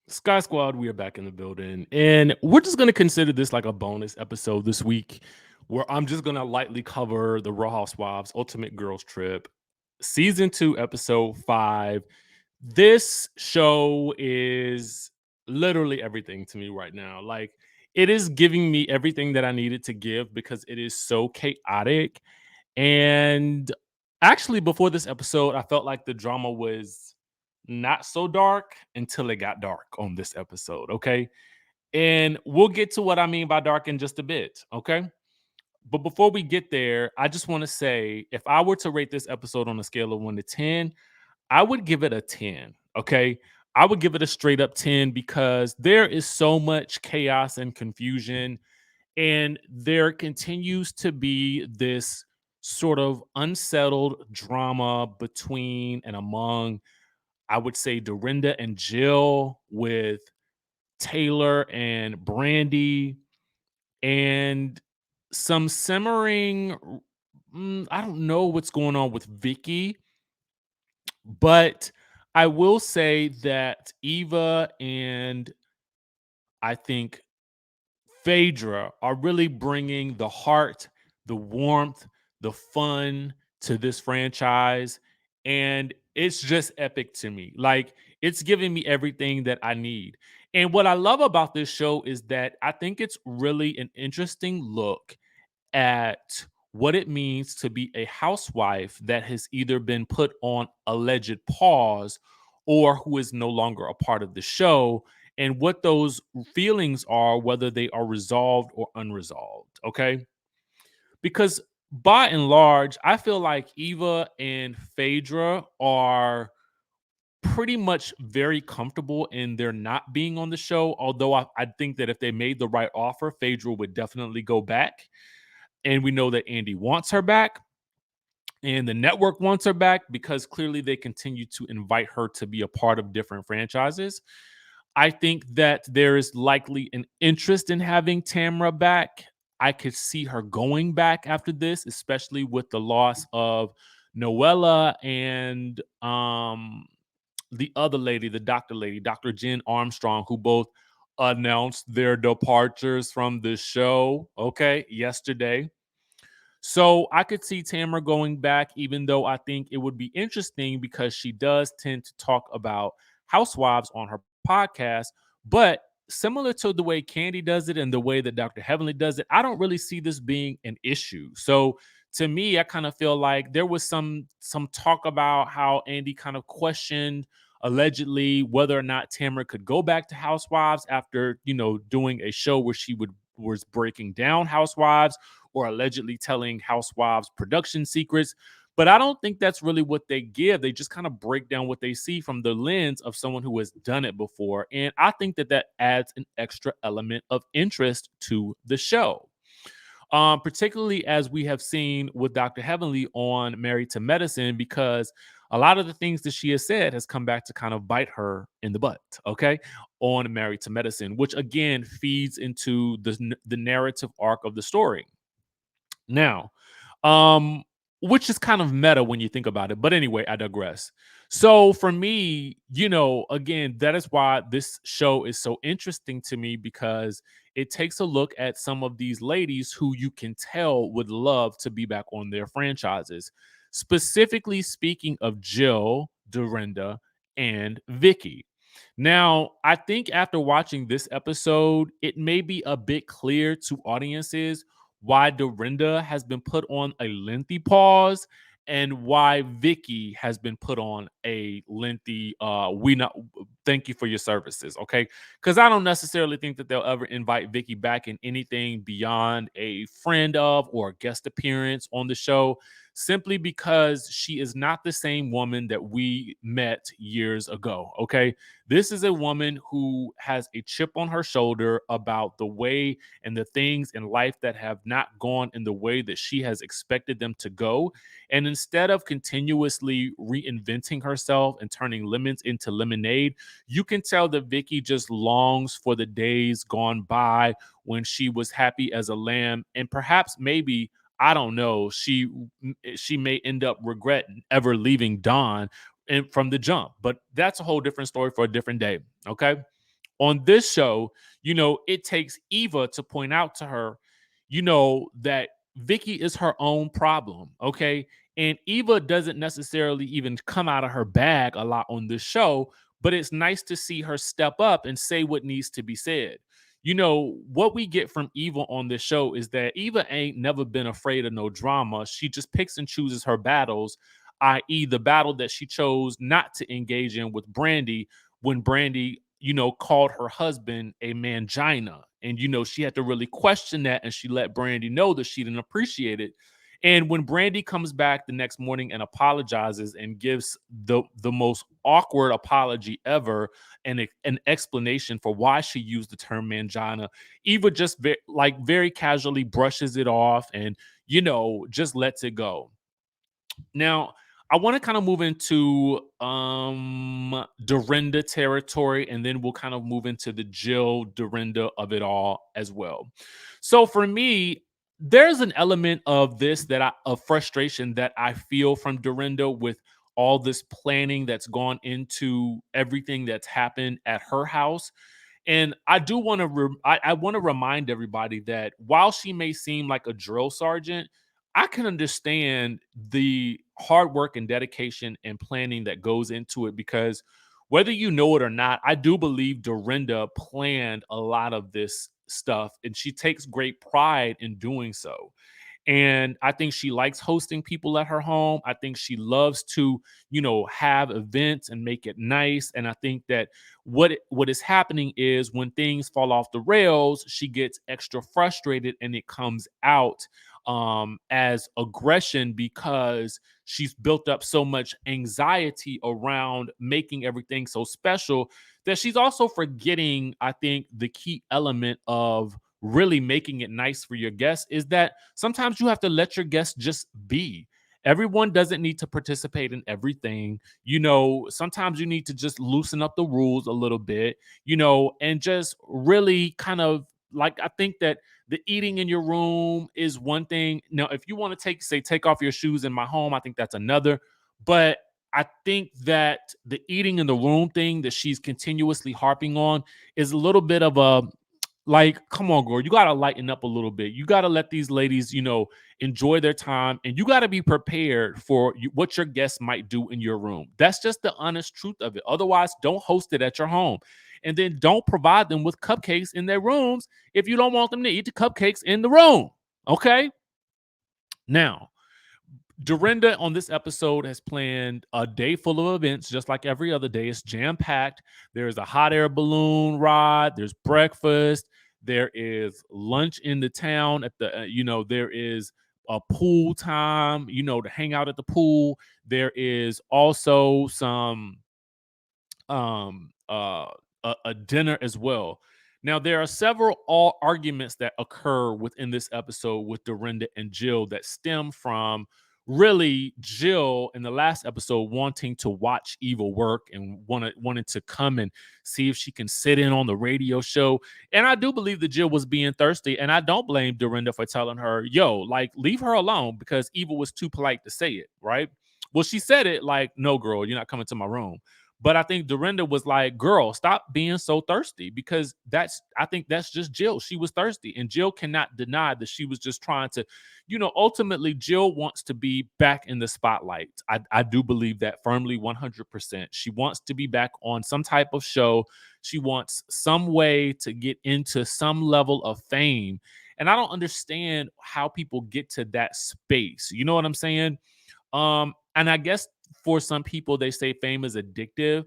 Sky Squad, we are back in the building, and we're just going to consider this like a bonus episode this week where I'm just going to lightly cover the Real Housewives Ultimate Girls Trip, season 2, episode 5. This show is literally everything to me right now. Like, it is giving me everything that I needed to give because it is so chaotic. And actually, before this episode, I felt like the drama was not so dark until it got dark on this episode. Okay. And we'll get to what I mean by dark in just a bit. Okay. But before we get there, I just want to say if I were to rate this episode on a scale of 1 to 10, I would give it a 10. Okay. I would give it a straight up 10 because there is so much chaos and confusion. And there continues to be this sort of unsettled drama between and among, I would say, Dorinda and Jill, with Taylor and Brandi, and some simmering. I don't know what's going on with Vicky, but I will say that Eva and I think Phaedra are really bringing the heart, the warmth, the fun to this franchise. And it's just epic to me. Like, it's giving me everything that I need. And what I love about this show is that I think it's really an interesting look at what it means to be a housewife that has either been put on alleged pause or who is no longer a part of the show, and what those feelings are, whether they are resolved or unresolved. Okay. Because by and large, I feel like Eva and Phaedra are pretty much very comfortable in their not being on the show. Although I think that if they made the right offer, Phaedra would definitely go back. And we know that Andy wants her back and the network wants her back because clearly they continue to invite her to be a part of different franchises. I think that there is likely an interest in having Tamra back. I could see her going back after this, especially with the loss of Noella and the other lady, the doctor lady, Dr. Jen Armstrong, who both announced their departures from the show, okay, yesterday. So I could see Tamara going back, even though I think it would be interesting because she does tend to talk about housewives on her podcast. But similar to the way Candy does it and the way that Dr. Heavenly does it, I don't really see this being an issue. So to me, I kind of feel like there was some talk about how Andy kind of questioned allegedly whether or not Tamara could go back to Housewives after, doing a show where she was breaking down Housewives or allegedly telling Housewives production secrets. But I don't think that's really what they give. They just kind of break down what they see from the lens of someone who has done it before. And I think that that adds an extra element of interest to the show. Particularly as we have seen with Dr. Heavenly on Married to Medicine, because a lot of the things that she has said has come back to kind of bite her in the butt, okay, on Married to Medicine, which again feeds into the narrative arc of the story. Now, um, which is kind of meta when you think about it. But anyway, I digress. So for me, again, that is why this show is so interesting to me because it takes a look at some of these ladies who you can tell would love to be back on their franchises. Specifically speaking of Jill, Dorinda, and Vicky. Now, I think after watching this episode, it may be a bit clear to audiences why Dorinda has been put on a lengthy pause and why Vicky has been put on a lengthy we not thank you for your services, okay? Because I don't necessarily think that they'll ever invite Vicky back in anything beyond a friend of or a guest appearance on the show, simply because she is not the same woman that we met years ago, okay? This is a woman who has a chip on her shoulder about the way and the things in life that have not gone in the way that she has expected them to go. And instead of continuously reinventing herself and turning lemons into lemonade, you can tell that Vicky just longs for the days gone by when she was happy as a lamb, and perhaps maybe, I don't know, she may end up regret ever leaving Dawn from the jump. But that's a whole different story for a different day. Okay. On this show, it takes Eva to point out to her, that Vicky is her own problem. Okay. And Eva doesn't necessarily even come out of her bag a lot on this show, but it's nice to see her step up and say what needs to be said. What we get from Eva on this show is that Eva ain't never been afraid of no drama. She just picks and chooses her battles, i.e., the battle that she chose not to engage in with Brandi when Brandi, called her husband a mangina. And, she had to really question that. And she let Brandi know that she didn't appreciate it. And when Brandi comes back the next morning and apologizes and gives the most awkward apology ever and an explanation for why she used the term mangina, Eva just very casually brushes it off and, just lets it go. Now, I want to kind of move into Dorinda territory, and then we'll kind of move into the Jill Dorinda of it all as well. So for me, there's an element of of frustration that I feel from Dorinda with all this planning that's gone into everything that's happened at her house. And I do want to I want to remind everybody that while she may seem like a drill sergeant, I can understand the hard work and dedication and planning that goes into it, because whether you know it or not, I do believe Dorinda planned a lot of this stuff and she takes great pride in doing so. And I think she likes hosting people at her home. I think she loves to, have events and make it nice. And I think that what is happening is when things fall off the rails, she gets extra frustrated and it comes out as aggression, because she's built up so much anxiety around making everything so special that she's also forgetting, I think, the key element of really making it nice for your guests is that sometimes you have to let your guests just be. Everyone doesn't need to participate in everything. Sometimes you need to just loosen up the rules a little bit, and just really kind of like, I think that the eating in your room is one thing. Now, if you want to take off your shoes in my home, I think that's another. But I think that the eating in the room thing that she's continuously harping on is a little bit of a, like, come on, girl, you got to lighten up a little bit. You got to let these ladies, enjoy their time, and you got to be prepared for what your guests might do in your room. That's just the honest truth of it. Otherwise, don't host it at your home. And then don't provide them with cupcakes in their rooms if you don't want them to eat the cupcakes in the room. Okay? Now, Dorinda on this episode has planned a day full of events, just like every other day. It's jam packed. There's a hot air balloon ride. There's breakfast. There is lunch in the town at the, there is a pool time, to hang out at the pool. There is also some um uh a dinner as well. Now there are several all arguments that occur within this episode with Dorinda and Jill that stem from really Jill in the last episode wanting to watch Eva work and wanted to come and see if she can sit in on the radio show. And I do believe that Jill was being thirsty, and I don't blame Dorinda for telling her, yo, like, leave her alone, because Eva was too polite to say it, right? Well, she said it like, no, girl, you're not coming to my room. But I think Dorinda was like, girl, stop being so thirsty, because I think that's just Jill. She was thirsty, and Jill cannot deny that she was just trying to, ultimately Jill wants to be back in the spotlight. I do believe that firmly 100%. She wants to be back on some type of show. She wants some way to get into some level of fame. And I don't understand how people get to that space. You know what I'm saying? And I guess for some people, they say fame is addictive.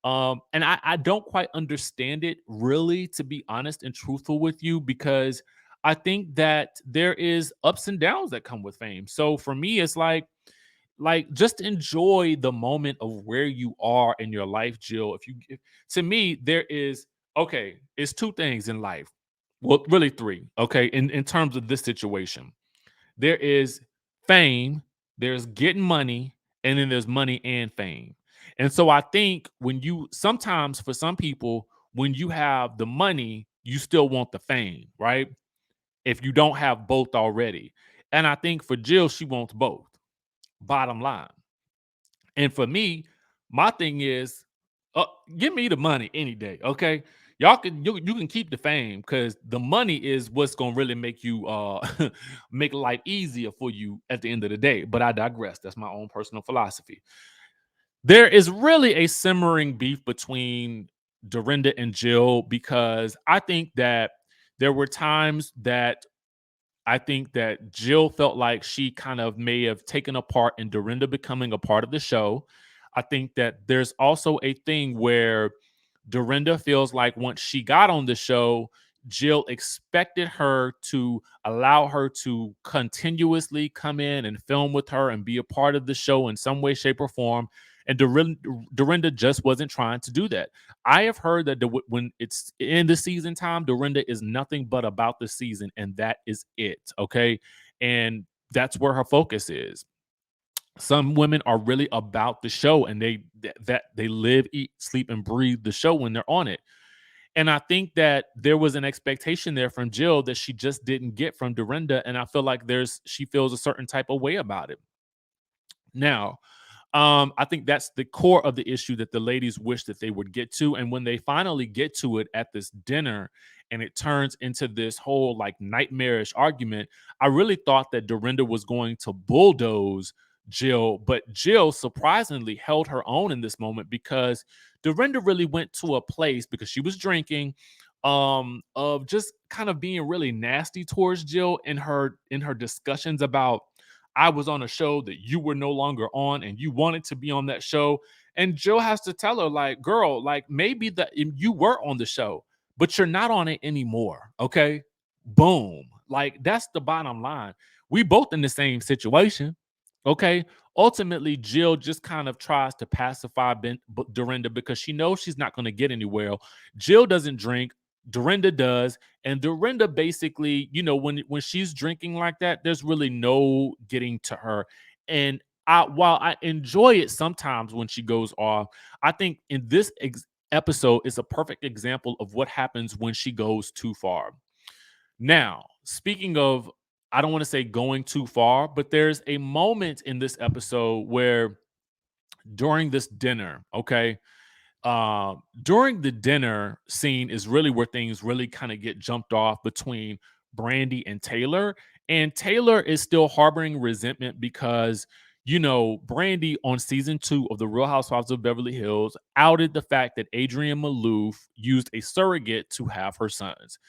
And I don't quite understand it, really, to be honest and truthful with you, because I think that there is ups and downs that come with fame. So for me, it's like just enjoy the moment of where you are in your life, Jill. To me, there is, okay, it's two things in life. Well, really three, okay, in terms of this situation. There is fame, there's getting money, and then there's money and fame. And so I think when you sometimes for some people, when you have the money, you still want the fame, right? If you don't have both already. And I think for Jill, she wants both, bottom line. And for me, my thing is, give me the money any day, okay? You can keep the fame because the money is what's gonna really make you make life easier for you at the end of the day. But I digress. That's my own personal philosophy. There is really a simmering beef between Dorinda and Jill because I think that there were times that I think that Jill felt like she kind of may have taken a part in Dorinda becoming a part of the show. I think that there's also a thing where Dorinda feels like once she got on the show, Jill expected her to allow her to continuously come in and film with her and be a part of the show in some way, shape, or form. And Dorinda just wasn't trying to do that. I have heard that when it's in the season time, Dorinda is nothing but about the season, and that is it. Okay. And that's where her focus is. Some women are really about the show and that they live, eat, sleep, and breathe the show when they're on it. And I think that there was an expectation there from Jill that she just didn't get from Dorinda. And I feel like she feels a certain type of way about it. Now, I think that's the core of the issue that the ladies wish that they would get to. And when they finally get to it at this dinner and it turns into this whole like nightmarish argument, I really thought that Dorinda was going to bulldoze Jill, but Jill surprisingly held her own in this moment because Dorinda really went to a place because she was drinking of just kind of being really nasty towards Jill in her discussions about I was on a show that you were no longer on and you wanted to be on that show. And Jill has to tell her, like, girl, like maybe that you were on the show, but you're not on it anymore. Okay. Boom. Like that's the bottom line. We both in the same situation. Okay. Ultimately, Jill just kind of tries to pacify Dorinda because she knows she's not going to get anywhere. Jill doesn't drink. Dorinda does. And Dorinda basically, when she's drinking like that, there's really no getting to her. And while I enjoy it sometimes when she goes off, I think in this episode is a perfect example of what happens when she goes too far. Now, speaking of, I don't want to say going too far, but there's a moment in this episode where during this dinner, okay, during the dinner scene is really where things really kind of get jumped off between Brandi and Taylor. And Taylor is still harboring resentment because, Brandi on season 2 of The Real Housewives of Beverly Hills outed the fact that Adrienne Maloof used a surrogate to have her sons.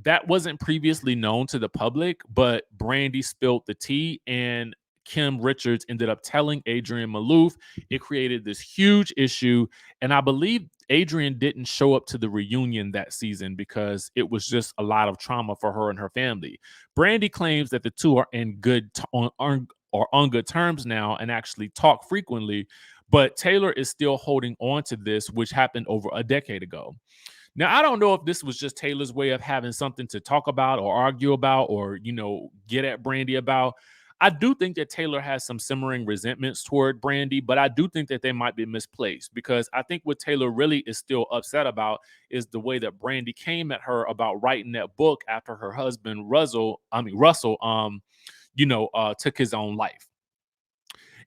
That wasn't previously known to the public, but Brandi spilled the tea and Kim Richards ended up telling Adrienne Maloof. It created this huge issue. And I believe Adrienne didn't show up to the reunion that season because it was just a lot of trauma for her and her family. Brandi claims that the two are in on good terms now and actually talk frequently, but Taylor is still holding on to this, which happened over a decade ago. Now, I don't know if this was just Taylor's way of having something to talk about or argue about or, get at Brandi about. I do think that Taylor has some simmering resentments toward Brandi, but I do think that they might be misplaced because I think what Taylor really is still upset about is the way that Brandi came at her about writing that book after her husband Russell, took his own life.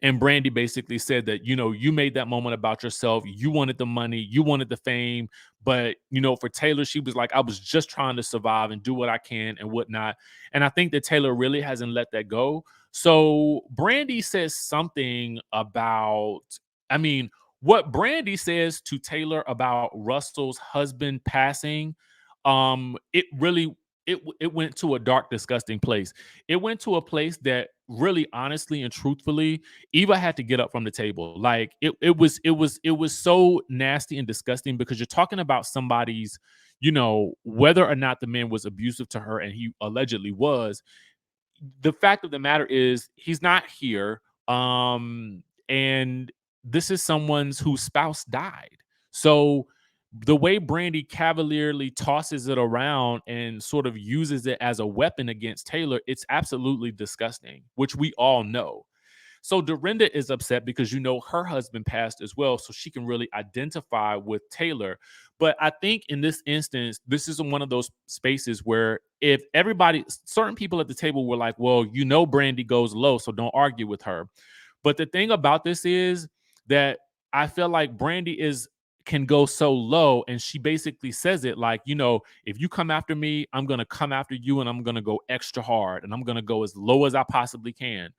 And Brandi basically said that, you made that moment about yourself. You wanted the money, you wanted the fame. But, for Taylor, she was like, I was just trying to survive and do what I can and whatnot. And I think that Taylor really hasn't let that go. So Brandi says something about, what Brandi says to Taylor about Russell's husband passing, it really it went to a dark, disgusting place. It went to a place that really, honestly and truthfully, Eva had to get up from the table. Like it was so nasty and disgusting because you're talking about somebody's, whether or not the man was abusive to her, and he allegedly was. The fact of the matter is he's not here. And this is someone's whose spouse died. So the way Brandi cavalierly tosses it around and sort of uses it as a weapon against Taylor, it's absolutely disgusting, which we all know. So Dorinda is upset because her husband passed as well, so she can really identify with Taylor. But I think in this instance, this is one of those spaces where if certain people at the table were like, well, Brandi goes low, so don't argue with her. But the thing about this is that I feel like Brandi is can go so low. And she basically says it like, if you come after me, I'm going to come after you and I'm going to go extra hard and I'm going to go as low as I possibly can.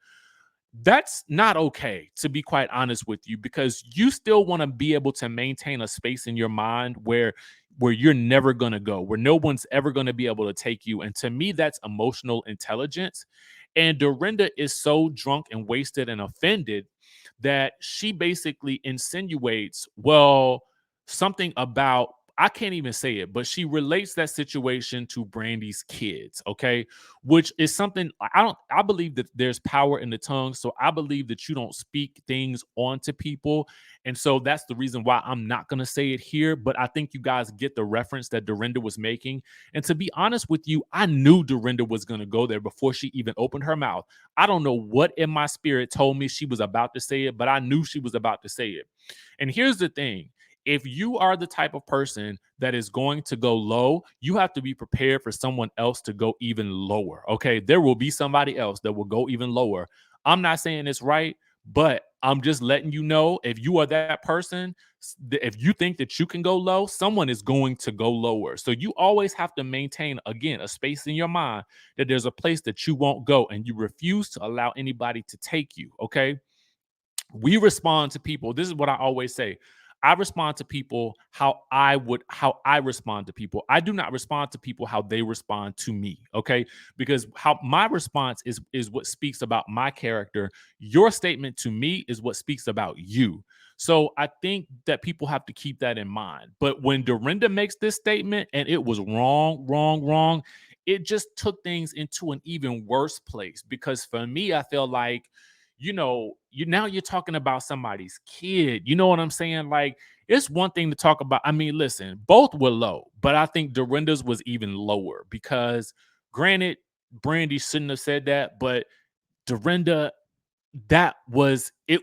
That's not okay, to be quite honest with you, because you still want to be able to maintain a space in your mind where you're never going to go, where no one's ever going to be able to take you. And to me, that's emotional intelligence. And Dorinda is so drunk and wasted and offended that she basically insinuates, well, something about, I can't even say it, but she relates that situation to Brandi's kids, okay? Which is something I believe that there's power in the tongue. So I believe that you don't speak things onto people. And so that's the reason why I'm not going to say it here. But I think you guys get the reference that Dorinda was making. And to be honest with you, I knew Dorinda was going to go there before she even opened her mouth. I don't know what in my spirit told me she was about to say it, but I knew she was about to say it. And here's the thing. If you are the type of person that is going to go low, you have to be prepared for someone else to go even lower. Okay. There will be somebody else that will go even lower. I'm not saying it's right, but I'm just letting you know, if you are that person, if you think that you can go low, someone is going to go lower. So you always have to maintain, again, a space in your mind that there's a place that you won't go and you refuse to allow anybody to take you. Okay. We respond to people. This is what I always say. I respond to people how I respond to people. I do not respond to people how they respond to me, okay? Because how my response is what speaks about my character. Your statement to me is what speaks about you. So I think that people have to keep that in mind. But when Dorinda makes this statement and it was wrong, wrong, wrong, it just took things into an even worse place, because for me, I feel like, you're talking about somebody's kid. You know what I'm saying? Like, it's one thing to talk about. I mean, listen, both were low, but I think Dorinda's was even lower because, granted, Brandi shouldn't have said that, but Dorinda, it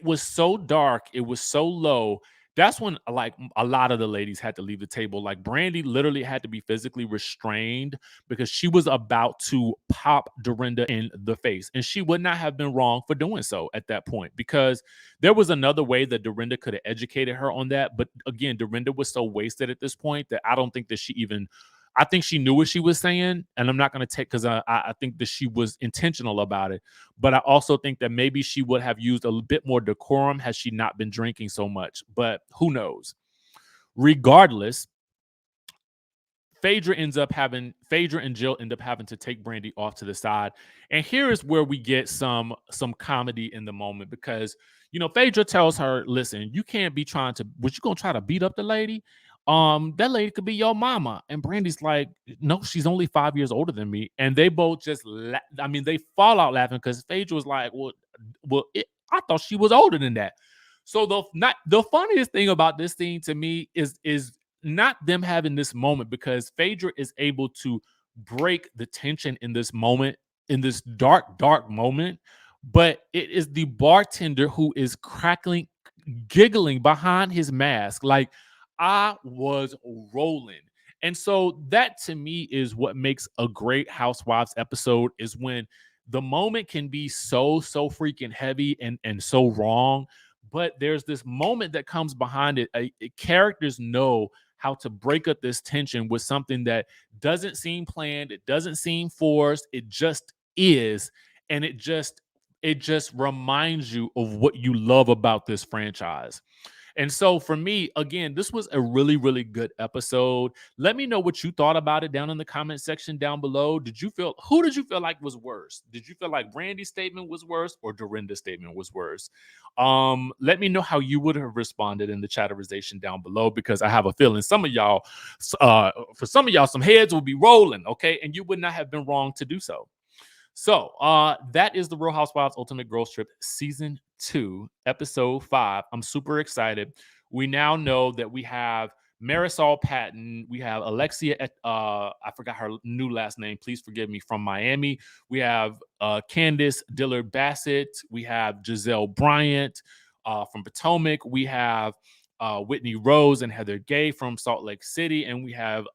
was so dark, it was so low. That's when, like, a lot of the ladies had to leave the table. Like, Brandi literally had to be physically restrained because she was about to pop Dorinda in the face, and she would not have been wrong for doing so at that point, because there was another way that Dorinda could have educated her on that. But again, Dorinda was so wasted at this point that I don't think that she even, I think she knew what she was saying, and I'm not going to take, because I think that she was intentional about it. But I also think that maybe she would have used a bit more decorum had she not been drinking so much. But who knows? Regardless, Phaedra and Jill end up having to take Brandi off to the side. And here is where we get some comedy in the moment, because Phaedra tells her, listen, you can't be trying to, but you gonna try to beat up the lady. That lady could be your mama. And Brandy's like, no, she's only 5 years older than me. And they both just they fall out laughing, because Phaedra was like, I thought she was older than that. So the funniest thing about this scene to me is not them having this moment, because Phaedra is able to break the tension in this moment, in this dark, dark moment. But it is the bartender who is giggling behind his mask. Like, I was rolling. And so that to me is what makes a great Housewives episode, is when the moment can be so freaking heavy and so wrong, but there's this moment that comes behind it. Characters know how to break up this tension with something that doesn't seem planned, it doesn't seem forced, it just is. And it just reminds you of what you love about this franchise. And so for me, again, this was a really, really good episode. Let me know what you thought about it down in the comment section down below. Who did you feel like was worse? Did you feel like Brandi's statement was worse or Dorinda's statement was worse? Let me know how you would have responded in the chatterization down below, because I have a feeling for some of y'all, some heads will be rolling, okay? And you would not have been wrong to do so. So that is the Real Housewives Ultimate Girls Trip Season 2, Episode 5. I'm super excited. We now know that we have Marisol Patton. We have Alexia, I forgot her new last name. Please forgive me, from Miami. We have Candace Dillard Bassett. We have Giselle Bryant from Potomac. We have Whitney Rose and Heather Gay from Salt Lake City. And we have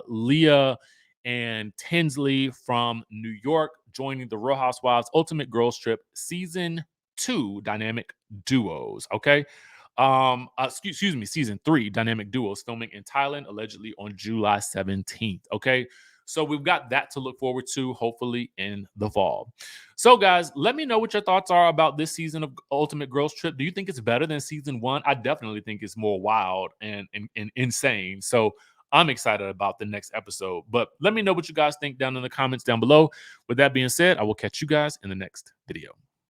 Leah and Tinsley from New York joining the Real Housewives Ultimate Girls Trip Season 2 Dynamic Duos. Okay. Excuse me, season 3, Dynamic Duos, filming in Thailand, allegedly on July 17th. Okay. So we've got that to look forward to, hopefully in the fall. So, guys, let me know what your thoughts are about this season of Ultimate Girls Trip. Do you think it's better than season 1? I definitely think it's more wild and insane. So I'm excited about the next episode. But let me know what you guys think down in the comments down below. With that being said, I will catch you guys in the next video.